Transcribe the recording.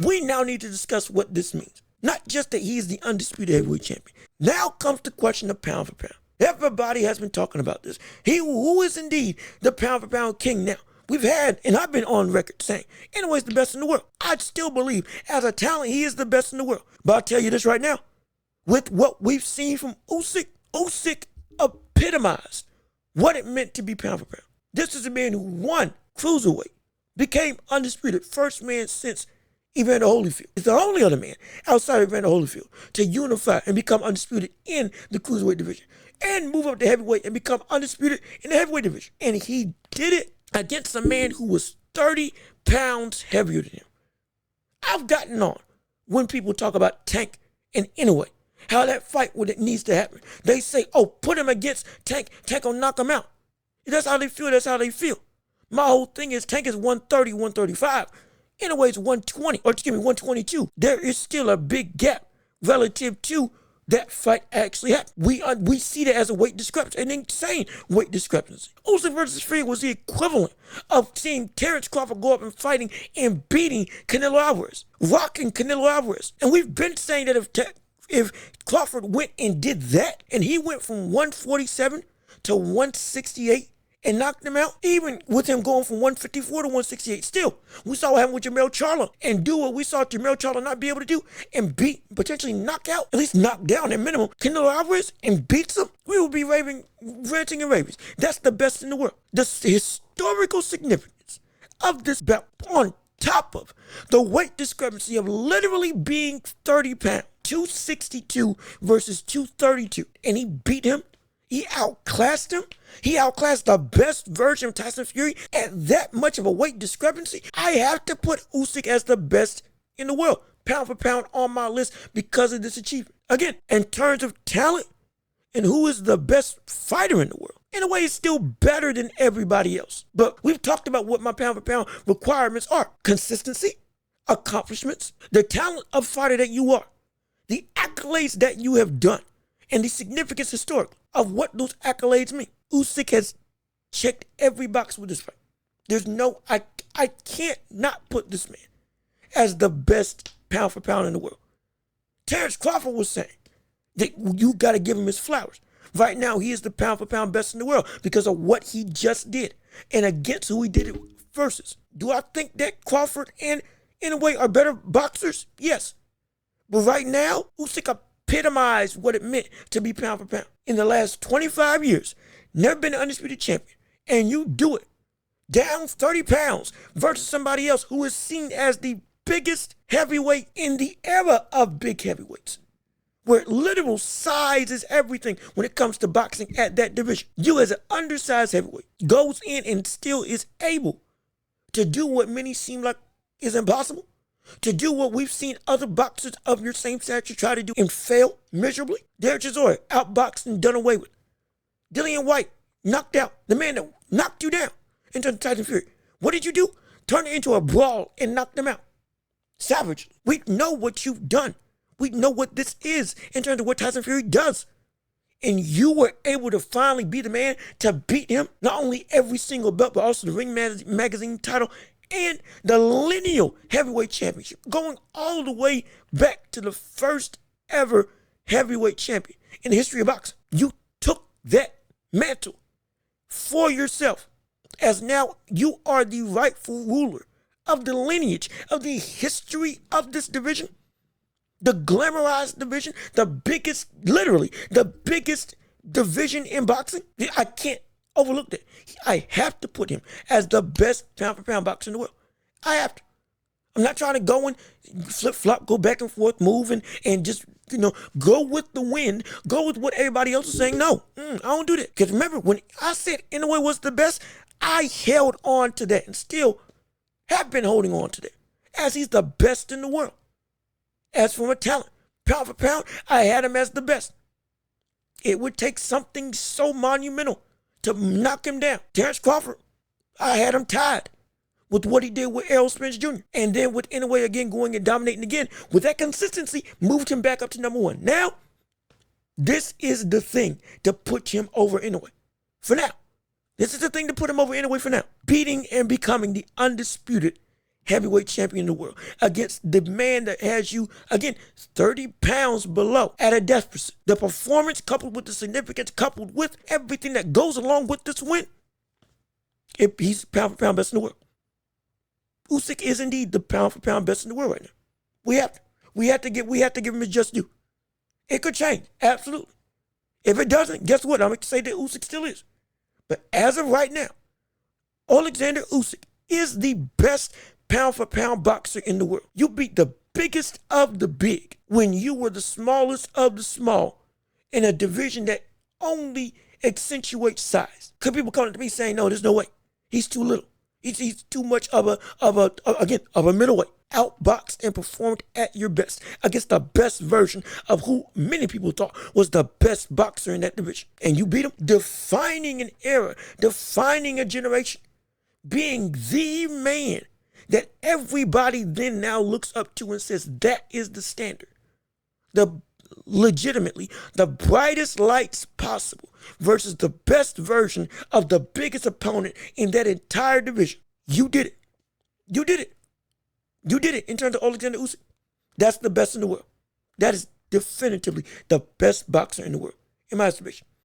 We now need to discuss what this means. Not just that he's the undisputed heavyweight champion. Now comes the question of pound for pound. Everybody has been talking about this. He who is indeed the pound for pound king now. We've had, and I've been on record saying, anyways, the best in the world. I still believe as a talent, he is the best in the world. But I'll tell you this right now. With what we've seen from Usyk, Usyk epitomized what it meant to be pound for pound. This is a man who won cruiserweight, became undisputed, first man since Evander Holyfield. It's the only other man outside of Evander Holyfield to unify and become undisputed in the cruiserweight division and move up to heavyweight and become undisputed in the heavyweight division. And he did it against a man who was 30 pounds heavier than him. I've gotten on when people talk about Tank and Inoue, how that fight when it needs to happen. They say, oh, put him against Tank. Tank will knock him out. That's how they feel. That's how they feel. My whole thing is Tank is 130, 135. Inoue's 122. There is still a big gap relative to that fight actually happened. We see that as a weight discrepancy, an insane weight discrepancy. Usyk versus Fury was the equivalent of seeing Terrence Crawford go up and fighting and beating Canelo Alvarez, rocking Canelo Alvarez. And we've been saying that if Crawford went and did that, and he went from 147 to 168 and knocked him out, even with him going from 154 to 168, still, we saw what happened with Jermell Charlo and do what we saw Jermell Charlo not be able to do and beat, potentially knock out, at least knock down at minimum, Canelo Alvarez and beats him, we will be ranting and raving. That's the best in the world. The historical significance of this bout on top of the weight discrepancy of literally being 30 pounds, 262 versus 232, and he beat him. He outclassed him. He outclassed the best version of Tyson Fury at that much of a weight discrepancy. I have to put Usyk as the best in the world, pound for pound, on my list because of this achievement. Again, in terms of talent and who is the best fighter in the world, in a way, it's still better than everybody else. But we've talked about what my pound for pound requirements are: consistency, accomplishments, the talent of fighter that you are, the accolades that you have done, and the significance historically of what those accolades mean. Usyk has checked every box with this fight. There's no, I can't not put this man as the best pound for pound in the world. Terrence Crawford was saying that you got to give him his flowers. Right now, he is the pound for pound best in the world because of what he just did and against who he did it versus. Do I think that Crawford and Inoue are better boxers? Yes. But right now, Usyk epitomized what it meant to be pound for pound. In the last 25 years, never been an undisputed champion, and you do it down 30 pounds versus somebody else who is seen as the biggest heavyweight in the era of big heavyweights, where literal size is everything when it comes to boxing at that division. You as an undersized heavyweight goes in and still is able to do what many seem like is impossible, to do what we've seen other boxers of your same stature try to do and fail miserably. Derek Chisora, outboxed and done away with. Dillian White, knocked out. The man that knocked you down into Tyson Fury. What did you do? Turn it into a brawl and knock them out. Savagely. We know what you've done. We know what this is in terms of what Tyson Fury does. And you were able to finally be the man to beat him. Not only every single belt, but also the Ring Magazine title and the lineal heavyweight championship, going all the way back to the first ever heavyweight champion in the history of boxing. You took that mantle for yourself, as now you are the rightful ruler of the lineage, of the history of this division, the glamorized division, the biggest, literally the biggest division in boxing. I can't overlook that. I have to put him as the best pound for pound boxer in the world. I have to. I'm not trying to go and flip-flop, go back and forth, move and just, go with the wind, go with what everybody else is saying. No, I don't do that. Because remember, when I said Inoue was the best, I held on to that and still have been holding on to that, as he's the best in the world. As from a talent, pound for pound, I had him as the best. It would take something so monumental to knock him down. Terrence Crawford, I had him tied with what he did with Errol Spence Jr. And then with Inoue again going and dominating again, with that consistency, moved him back up to number one. Now, this is the thing to put him over Inoue. For now. This is the thing to put him over Inoue for now. Beating and becoming the undisputed heavyweight champion in the world against the man that has you, again, 30 pounds below at a deficit. The performance coupled with the significance, coupled with everything that goes along with this win, he's pound for pound best in the world. Usyk is indeed the pound for pound best in the world right now. We have to give him his just due. It could change, absolutely. If it doesn't, guess what? I'm going to say that Usyk still is. But as of right now, Oleksandr Usyk is the best pound for pound boxer in the world. You beat the biggest of the big when you were the smallest of the small in a division that only accentuates size. Could people come to me saying, no, there's no way. He's too little. He's too much of a middleweight. Outboxed and performed at your best against the best version of who many people thought was the best boxer in that division. And you beat him, defining an era, defining a generation, being the man that everybody then now looks up to and says that is the standard. Legitimately the brightest lights possible versus the best version of the biggest opponent in that entire division. You did it. You did it. You did it in terms of Oleksandr Usyk. That's the best in the world. That is definitively the best boxer in the world, in my estimation.